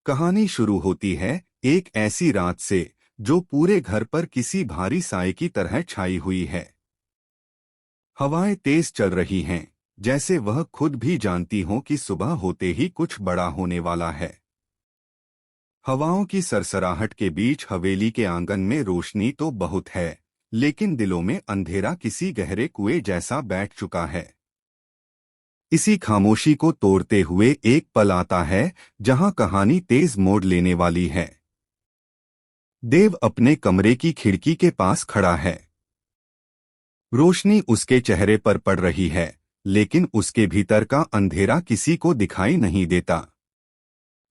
कहानी शुरू होती है एक ऐसी रात से जो पूरे घर पर किसी भारी साए की तरह छाई हुई है। हवाएं तेज चल रही हैं, जैसे वह खुद भी जानती हों कि सुबह होते ही कुछ बड़ा होने वाला है। हवाओं की सरसराहट के बीच हवेली के आंगन में रोशनी तो बहुत है, लेकिन दिलों में अंधेरा किसी गहरे कुएं जैसा बैठ चुका है। इसी खामोशी को तोड़ते हुए एक पल आता है जहां कहानी तेज मोड़ लेने वाली है। देव अपने कमरे की खिड़की के पास खड़ा है। रोशनी उसके चेहरे पर पड़ रही है, लेकिन उसके भीतर का अंधेरा किसी को दिखाई नहीं देता।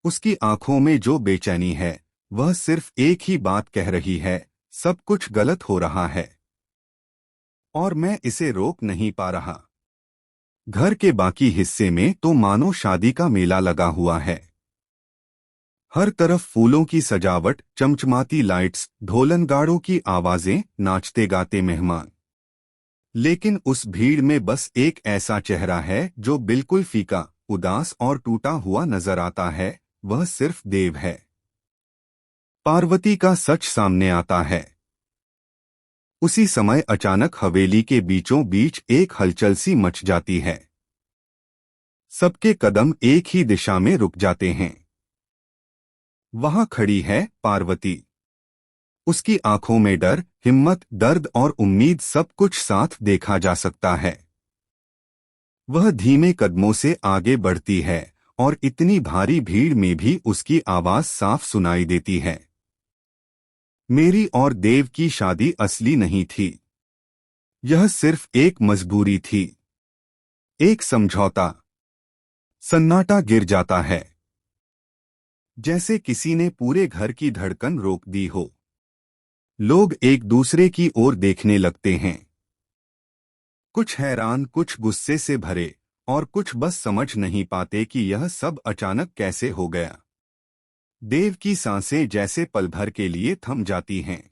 उसकी आंखों में जो बेचैनी है, वह सिर्फ एक ही बात कह रही है, सब कुछ गलत हो रहा है और मैं इसे रोक नहीं पा रहा। घर के बाकी हिस्से में तो मानो शादी का मेला लगा हुआ है। हर तरफ फूलों की सजावट, चमचमाती लाइट्स, ढोलनगाड़ों की आवाजें, नाचते गाते मेहमान। लेकिन उस भीड़ में बस एक ऐसा चेहरा है जो बिल्कुल फीका, उदास और टूटा हुआ नजर आता है। वह सिर्फ देव है। पार्वती का सच सामने आता है। उसी समय अचानक हवेली के बीचों बीच एक हलचल सी मच जाती है। सबके कदम एक ही दिशा में रुक जाते हैं। वहां खड़ी है पार्वती। उसकी आंखों में डर, हिम्मत, दर्द और उम्मीद सब कुछ साथ देखा जा सकता है। वह धीमे कदमों से आगे बढ़ती है और इतनी भारी भीड़ में भी उसकी आवाज साफ सुनाई देती है। मेरी और देव की शादी असली नहीं थी। यह सिर्फ एक मजबूरी थी, एक समझौता। सन्नाटा गिर जाता है, जैसे किसी ने पूरे घर की धड़कन रोक दी हो। लोग एक दूसरे की ओर देखने लगते हैं, कुछ हैरान, कुछ गुस्से से भरे और कुछ बस समझ नहीं पाते कि यह सब अचानक कैसे हो गया। देव की सांसें जैसे पल भर के लिए थम जाती हैं।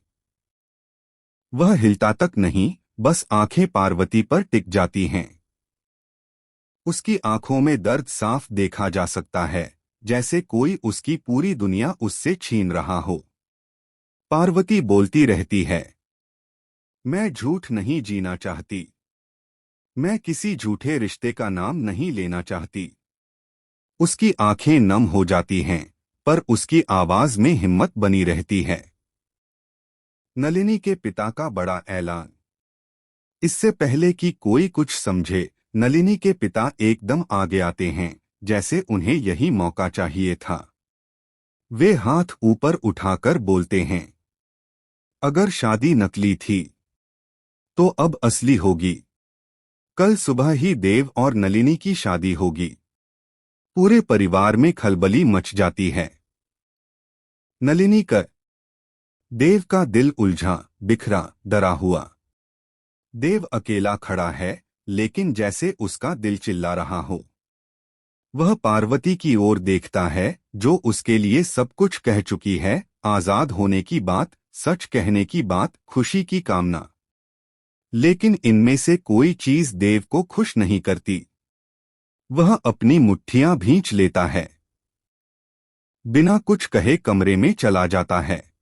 वह हिलता तक नहीं, बस आंखें पार्वती पर टिक जाती हैं। उसकी आंखों में दर्द साफ देखा जा सकता है, जैसे कोई उसकी पूरी दुनिया उससे छीन रहा हो। पार्वती बोलती रहती है, मैं झूठ नहीं जीना चाहती। मैं किसी झूठे रिश्ते का नाम नहीं लेना चाहती। उसकी आंखें नम हो जाती हैं, पर उसकी आवाज में हिम्मत बनी रहती है। नलिनी के पिता का बड़ा ऐलान। इससे पहले कि कोई कुछ समझे, नलिनी के पिता एकदम आगे आते हैं, जैसे उन्हें यही मौका चाहिए था। वे हाथ ऊपर उठाकर बोलते हैं, अगर शादी नकली थी तो अब असली होगी। कल सुबह ही देव और नलिनी की शादी होगी। पूरे परिवार में खलबली मच जाती है। नलिनी का देव का दिल उलझा, बिखरा, डरा हुआ। देव अकेला खड़ा है, लेकिन जैसे उसका दिल चिल्ला रहा हो। वह पार्वती की ओर देखता है, जो उसके लिए सब कुछ कह चुकी है, आजाद होने की बात, सच कहने की बात, खुशी की कामना। लेकिन इनमें से कोई चीज देव को खुश नहीं करती। वह अपनी मुट्ठियां भींच लेता है। बिना कुछ कहे कमरे में चला जाता है।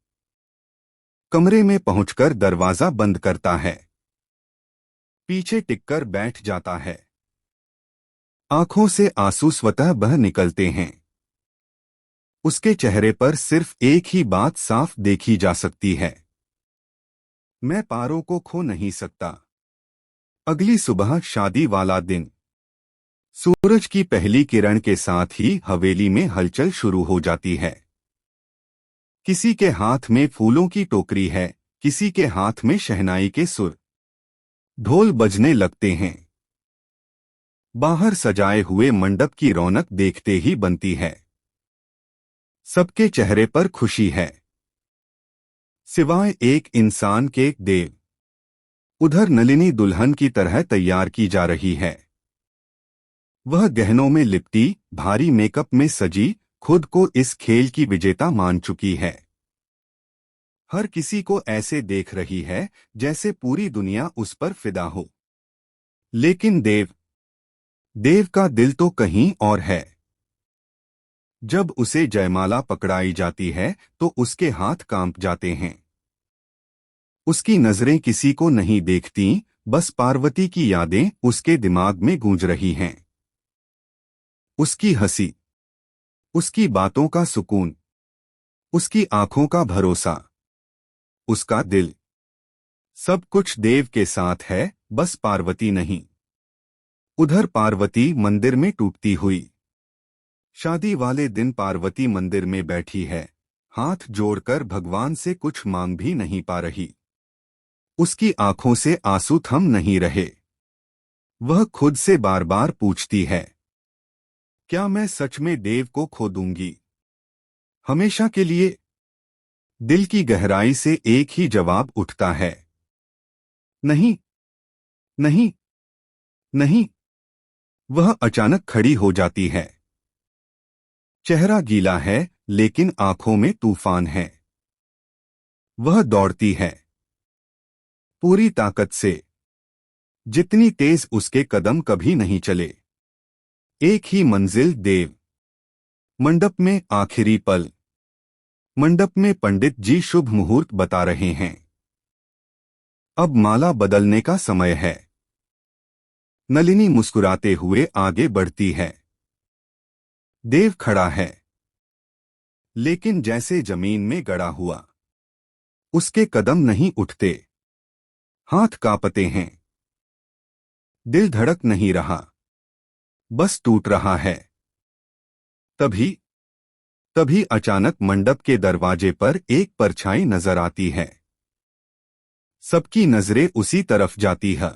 कमरे में पहुंचकर दरवाजा बंद करता है। पीछे टिककर बैठ जाता है। आंखों से आंसू स्वतः बह निकलते हैं। उसके चेहरे पर सिर्फ एक ही बात साफ देखी जा सकती है, मैं पारो को खो नहीं सकता। अगली सुबह शादी वाला दिन। सूरज की पहली किरण के साथ ही हवेली में हलचल शुरू हो जाती है। किसी के हाथ में फूलों की टोकरी है, किसी के हाथ में शहनाई के सुर। ढोल बजने लगते हैं। बाहर सजाए हुए मंडप की रौनक देखते ही बनती है। सबके चेहरे पर खुशी है, सिवाय एक इंसान के, देव। उधर नलिनी दुल्हन की तरह तैयार की जा रही है। वह गहनों में लिपटी, भारी मेकअप में सजी, खुद को इस खेल की विजेता मान चुकी है। हर किसी को ऐसे देख रही है जैसे पूरी दुनिया उस पर फिदा हो। लेकिन देव का दिल तो कहीं और है। जब उसे जयमाला पकड़ाई जाती है तो उसके हाथ कांप जाते हैं। उसकी नजरें किसी को नहीं देखती, बस पार्वती की यादें उसके दिमाग में गूंज रही हैं। उसकी हंसी, उसकी बातों का सुकून, उसकी आंखों का भरोसा, उसका दिल, सब कुछ देव के साथ है, बस पार्वती नहीं। उधर पार्वती मंदिर में टूटती हुई। शादी वाले दिन पार्वती मंदिर में बैठी है, हाथ जोड़कर भगवान से कुछ मांग भी नहीं पा रही। उसकी आंखों से आंसू थम नहीं रहे। वह खुद से बार बार पूछती है, क्या मैं सच में देव को खो दूंगी हमेशा के लिए? दिल की गहराई से एक ही जवाब उठता है, नहीं, नहीं, नहीं। वह अचानक खड़ी हो जाती है। चेहरा गीला है, लेकिन आंखों में तूफान है। वह दौड़ती है, पूरी ताकत से, जितनी तेज उसके कदम कभी नहीं चले। एक ही मंजिल, देव। मंडप में आखिरी पल। मंडप में पंडित जी शुभ मुहूर्त बता रहे हैं। अब माला बदलने का समय है। नलिनी मुस्कुराते हुए आगे बढ़ती है। देव खड़ा है, लेकिन जैसे जमीन में गड़ा हुआ। उसके कदम नहीं उठते, हाथ कांपते हैं, दिल धड़क नहीं रहा, बस टूट रहा है। तभी तभी अचानक मंडप के दरवाजे पर एक परछाई नजर आती है। सबकी नजरें उसी तरफ जाती है।